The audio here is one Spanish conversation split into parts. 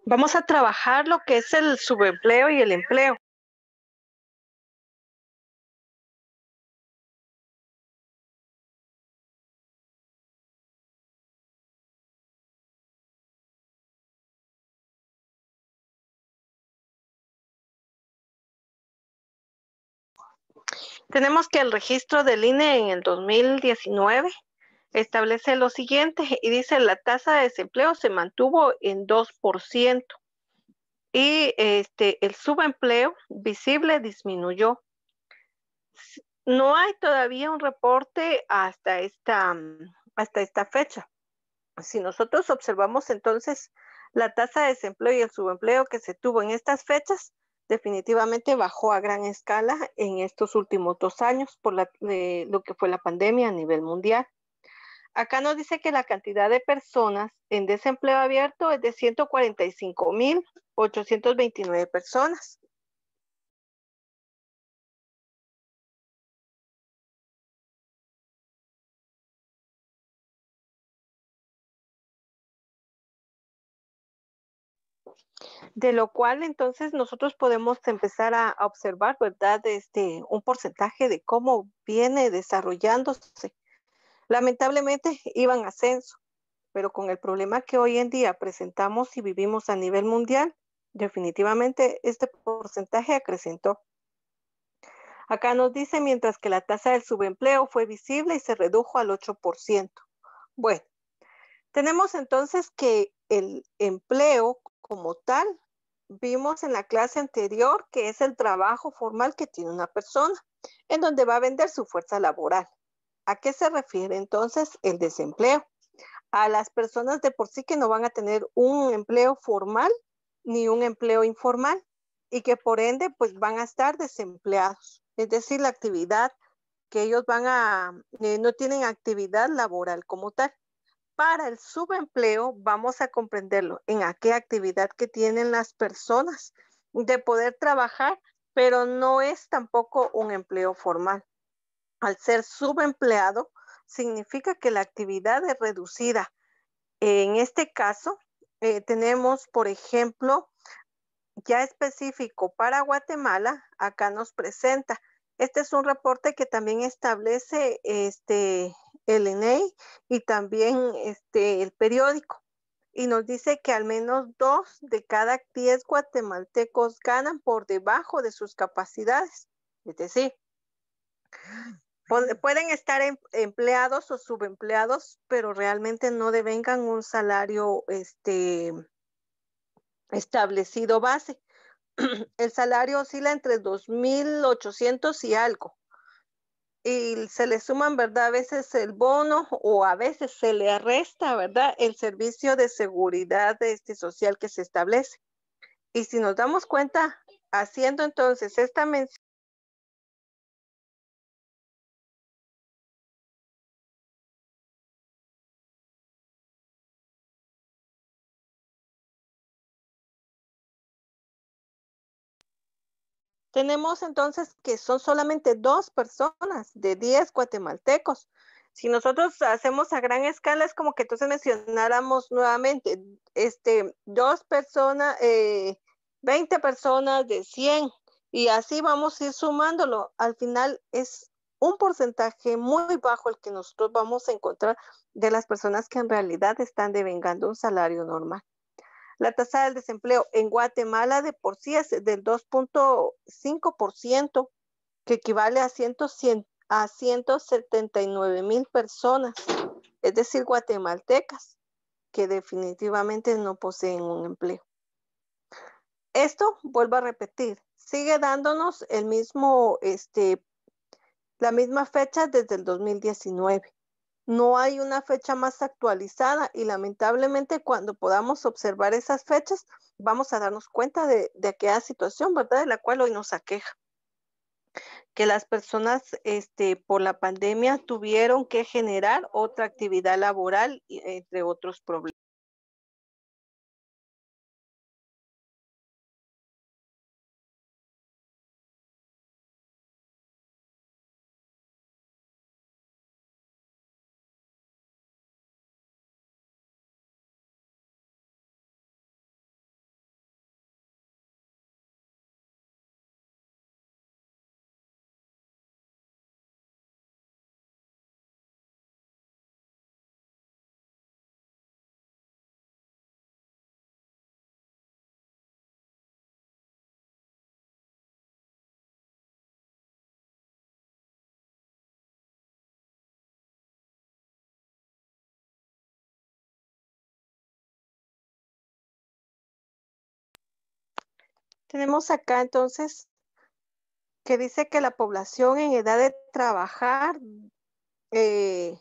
Vamos a trabajar lo que es el subempleo y el empleo. Tenemos que el registro del INE en el 2019 establece lo siguiente y dice la tasa de desempleo se mantuvo en 2% y el subempleo visible disminuyó. No hay todavía un reporte hasta esta fecha. Si nosotros observamos entonces la tasa de desempleo y el subempleo que se tuvo en estas fechas, definitivamente bajó a gran escala en estos últimos 2 años por lo que fue la pandemia a nivel mundial. Acá nos dice que la cantidad de personas en desempleo abierto es de 145.829 personas. De lo cual entonces nosotros podemos empezar a observar, ¿verdad? Un porcentaje de cómo viene desarrollándose. Lamentablemente iba en ascenso, pero con el problema que hoy en día presentamos y vivimos a nivel mundial, definitivamente este porcentaje acrecentó. Acá nos dice, mientras que la tasa del subempleo fue visible y se redujo al 8%. Bueno, tenemos entonces que el empleo como tal, vimos en la clase anterior que es el trabajo formal que tiene una persona, en donde va a vender su fuerza laboral. ¿A qué se refiere entonces el desempleo? A las personas de por sí que no van a tener un empleo formal ni un empleo informal y que por ende pues van a estar desempleados. Es decir, la actividad que ellos no tienen actividad laboral como tal. Para el subempleo vamos a comprenderlo en a qué actividad que tienen las personas de poder trabajar, pero no es tampoco un empleo formal. Al ser subempleado, significa que la actividad es reducida. En este caso, tenemos, por ejemplo, ya específico para Guatemala, acá nos presenta. Este es un reporte que también establece el INEI y también el periódico. Y nos dice que al menos 2 de cada 10 guatemaltecos ganan por debajo de sus capacidades. Es decir, pueden estar empleados o subempleados, pero realmente no devengan un salario establecido base. El salario oscila entre 2.800 y algo. Y se le suman, ¿verdad? A veces el bono o a veces se le arresta, ¿verdad? El servicio de seguridad social que se establece. Y si nos damos cuenta, haciendo entonces esta mención, tenemos entonces que son solamente 2 personas de 10 guatemaltecos. Si nosotros hacemos a gran escala, es como que entonces mencionáramos nuevamente, 2 personas, 20 personas de 100, y así vamos a ir sumándolo. Al final es un porcentaje muy bajo el que nosotros vamos a encontrar de las personas que en realidad están devengando un salario normal. La tasa del desempleo en Guatemala de por sí es del 2.5%, que equivale a 179.000 personas, es decir, guatemaltecas, que definitivamente no poseen un empleo. Esto, vuelvo a repetir, sigue dándonos la misma fecha desde el 2019. No hay una fecha más actualizada y lamentablemente cuando podamos observar esas fechas vamos a darnos cuenta de aquella situación, ¿verdad? De la cual hoy nos aqueja, que las personas por la pandemia tuvieron que generar otra actividad laboral, entre otros problemas. Tenemos acá entonces que dice que la población en edad de trabajar, eh,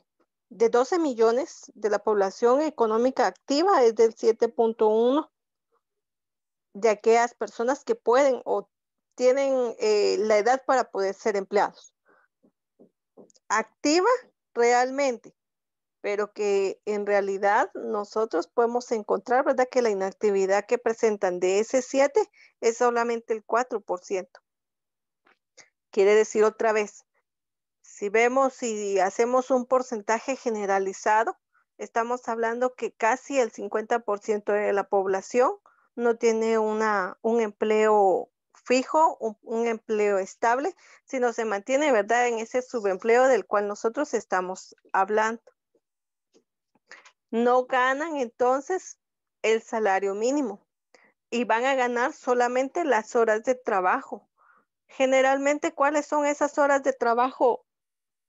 de 12 millones de la población económica activa es del 7.1 de aquellas personas que pueden o tienen la edad para poder ser empleados. Activa realmente, pero que en realidad nosotros podemos encontrar, ¿verdad? Que la inactividad que presentan de ese 7 es solamente el 4%. Quiere decir otra vez, si vemos y hacemos un porcentaje generalizado, estamos hablando que casi el 50% de la población no tiene un empleo fijo, un empleo estable, sino se mantiene, ¿verdad?, en ese subempleo del cual nosotros estamos hablando. No ganan entonces el salario mínimo y van a ganar solamente las horas de trabajo. Generalmente, ¿cuáles son esas horas de trabajo?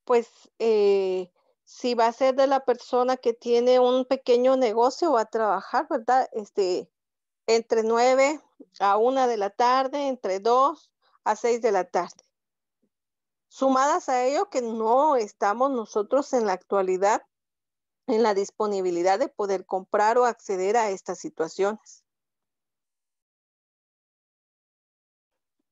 Pues, si va a ser de la persona que tiene un pequeño negocio, va a trabajar, ¿verdad? Entre 9 a 1 de la tarde, entre 2 a 6 de la tarde. Sumadas a ello que no estamos nosotros en la actualidad en la disponibilidad de poder comprar o acceder a estas situaciones.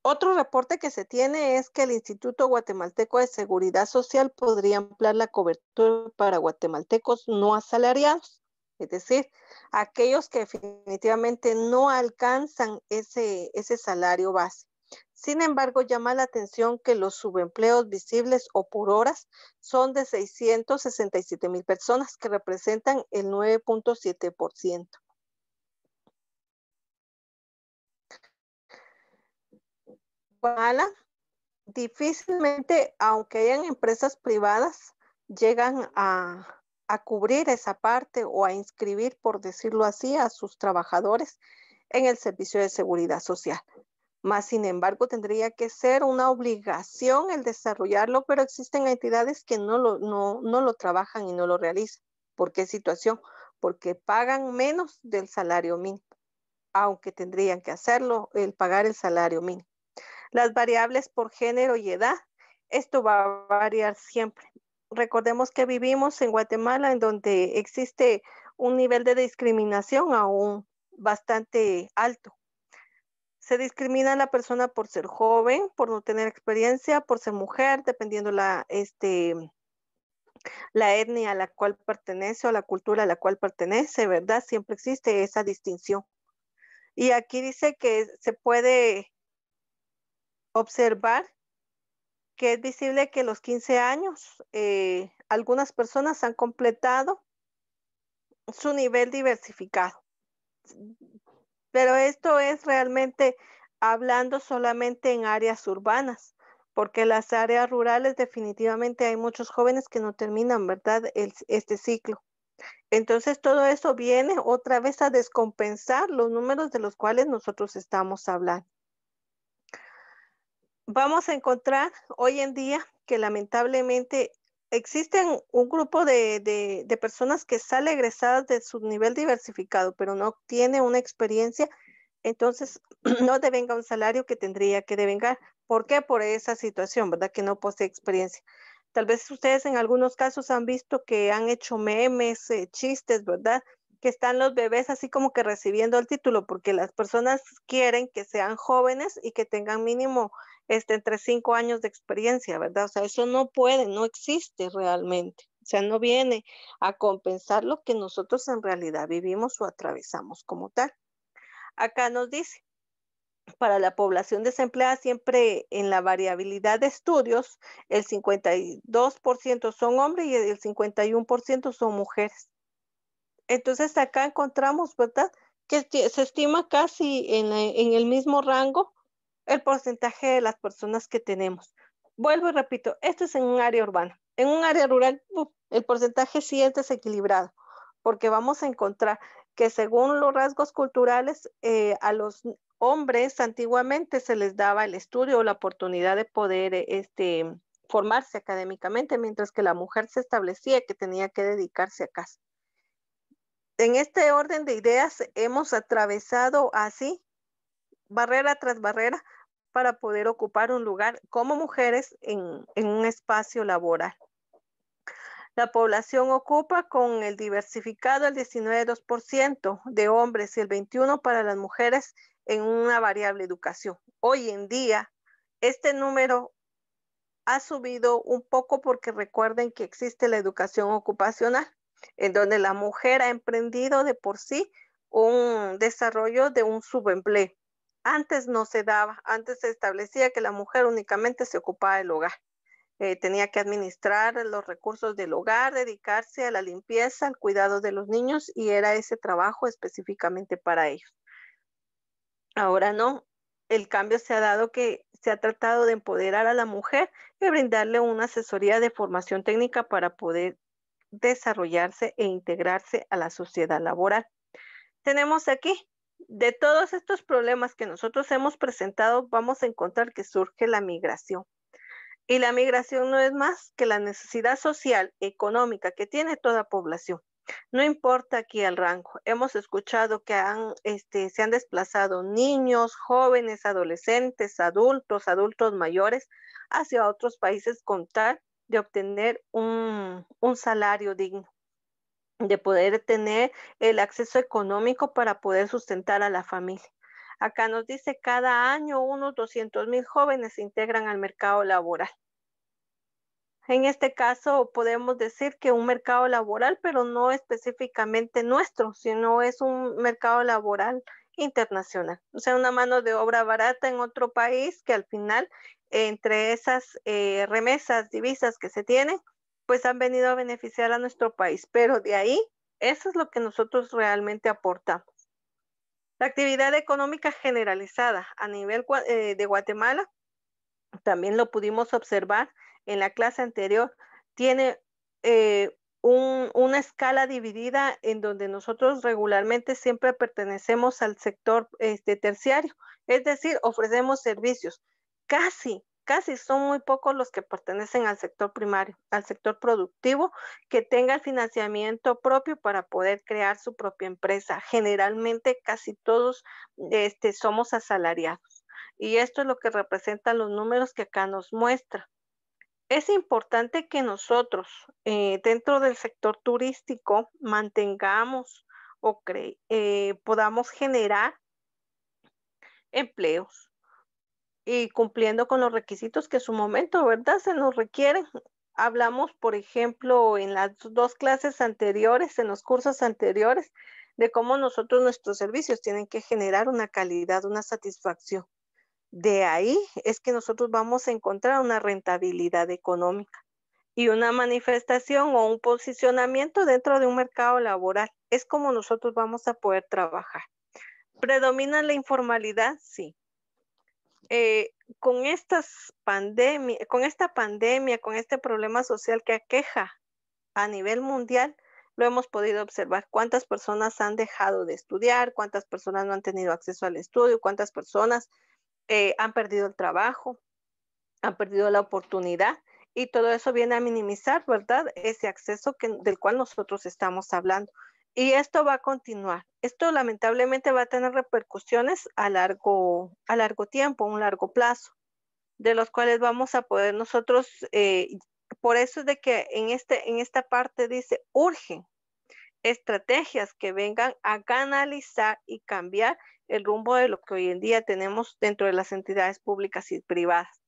Otro reporte que se tiene es que el Instituto Guatemalteco de Seguridad Social podría ampliar la cobertura para guatemaltecos no asalariados, es decir, aquellos que definitivamente no alcanzan ese salario base. Sin embargo, llama la atención que los subempleos visibles o por horas son de 667,000 personas, que representan el 9.7%. Guatemala difícilmente, aunque hayan empresas privadas, llegan a cubrir esa parte o a inscribir, por decirlo así, a sus trabajadores en el servicio de seguridad social. Más sin embargo, tendría que ser una obligación el desarrollarlo, pero existen entidades que no lo trabajan y no lo realizan. ¿Por qué situación? Porque pagan menos del salario mínimo, aunque tendrían que hacerlo, el pagar el salario mínimo. Las variables por género y edad, esto va a variar siempre. Recordemos que vivimos en Guatemala, en donde existe un nivel de discriminación aún bastante alto. Se discrimina a la persona por ser joven, por no tener experiencia, por ser mujer, dependiendo la etnia a la cual pertenece o la cultura a la cual pertenece, ¿verdad? Siempre existe esa distinción. Y aquí dice que se puede observar que es visible que a los 15 años algunas personas han completado su nivel diversificado. Pero esto es realmente hablando solamente en áreas urbanas, porque las áreas rurales definitivamente hay muchos jóvenes que no terminan, ¿verdad? Este ciclo. Entonces todo eso viene otra vez a descompensar los números de los cuales nosotros estamos hablando. Vamos a encontrar hoy en día que lamentablemente existen un grupo de personas que sale egresadas de su nivel diversificado, pero no tiene una experiencia, entonces no devenga un salario que tendría que devengar. ¿Por qué? Por esa situación, ¿verdad? Que no posee experiencia. Tal vez ustedes en algunos casos han visto que han hecho memes, chistes, ¿verdad? Que están los bebés así como que recibiendo el título, porque las personas quieren que sean jóvenes y que tengan mínimo entre 5 años de experiencia, ¿verdad? O sea, eso no puede, no existe realmente. O sea, no viene a compensar lo que nosotros en realidad vivimos o atravesamos como tal. Acá nos dice, para la población desempleada, siempre en la variabilidad de estudios, el 52% son hombres y el 51% son mujeres. Entonces acá encontramos, ¿verdad? Que se estima casi en el mismo rango el porcentaje de las personas que tenemos. Vuelvo y repito, esto es en un área urbana. En un área rural, el porcentaje sí es desequilibrado, porque vamos a encontrar que según los rasgos culturales, a los hombres antiguamente se les daba el estudio o la oportunidad de poder formarse académicamente, mientras que la mujer se establecía que tenía que dedicarse a casa. En este orden de ideas hemos atravesado así barrera tras barrera para poder ocupar un lugar como mujeres en un espacio laboral. La población ocupa con el diversificado el 19,2% de hombres y el 21% para las mujeres en una variable educación. Hoy en día, este número ha subido un poco porque recuerden que existe la educación ocupacional, en donde la mujer ha emprendido de por sí un desarrollo de un subempleo. Antes no se daba, antes se establecía que la mujer únicamente se ocupaba del hogar. Tenía que administrar los recursos del hogar, dedicarse a la limpieza, al cuidado de los niños y era ese trabajo específicamente para ellos. Ahora no, el cambio se ha dado que se ha tratado de empoderar a la mujer y brindarle una asesoría de formación técnica para poder desarrollarse e integrarse a la sociedad laboral. Tenemos aquí, de todos estos problemas que nosotros hemos presentado, vamos a encontrar que surge la migración. Y la migración no es más que la necesidad social, económica que tiene toda población. No importa aquí el rango. Hemos escuchado que se han desplazado niños, jóvenes, adolescentes, adultos mayores hacia otros países con tal de obtener un salario digno, de poder tener el acceso económico para poder sustentar a la familia. Acá nos dice cada año unos 200,000 jóvenes se integran al mercado laboral. En este caso podemos decir que un mercado laboral, pero no específicamente nuestro, sino es un mercado laboral internacional. O sea, una mano de obra barata en otro país que al final, entre esas remesas, divisas que se tienen, pues han venido a beneficiar a nuestro país. Pero de ahí, eso es lo que nosotros realmente aportamos. La actividad económica generalizada a nivel de Guatemala también lo pudimos observar en la clase anterior, tiene una escala dividida en donde nosotros regularmente siempre pertenecemos al sector terciario, es decir, ofrecemos servicios. Casi son muy pocos los que pertenecen al sector primario, al sector productivo, que tenga el financiamiento propio para poder crear su propia empresa. Generalmente casi todos somos asalariados. Y esto es lo que representan los números que acá nos muestra. Es importante que nosotros, dentro del sector turístico, mantengamos o podamos generar empleos y cumpliendo con los requisitos que en su momento, ¿verdad? Se nos requieren. Hablamos, por ejemplo, en las dos clases anteriores, en los cursos anteriores, de cómo nuestros servicios tienen que generar una calidad, una satisfacción. De ahí es que nosotros vamos a encontrar una rentabilidad económica y una manifestación o un posicionamiento dentro de un mercado laboral. Es como nosotros vamos a poder trabajar. ¿Predomina la informalidad? Sí. Con esta pandemia, con este problema social que aqueja a nivel mundial, lo hemos podido observar. ¿Cuántas personas han dejado de estudiar? ¿Cuántas personas no han tenido acceso al estudio? ¿Cuántas personas han perdido el trabajo, han perdido la oportunidad? Y todo eso viene a minimizar, ¿verdad? Ese acceso del cual nosotros estamos hablando. Y esto va a continuar. Esto lamentablemente va a tener repercusiones a largo tiempo, a un largo plazo, de los cuales vamos a poder nosotros, por eso es de que en esta parte dice, urgen estrategias que vengan a canalizar y cambiar el rumbo de lo que hoy en día tenemos dentro de las entidades públicas y privadas,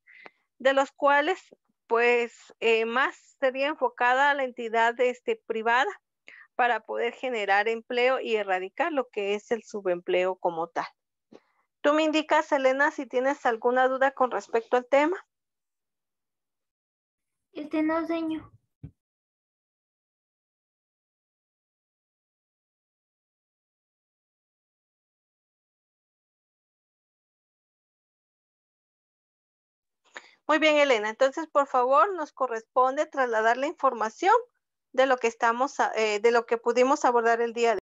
de los cuales pues más sería enfocada a la entidad privada para poder generar empleo y erradicar lo que es el subempleo como tal. Tú me indicas, Elena, si tienes alguna duda con respecto al tema. No, señor. Muy bien, Elena. Entonces, por favor, nos corresponde trasladar la información de lo que de lo que pudimos abordar el día de hoy.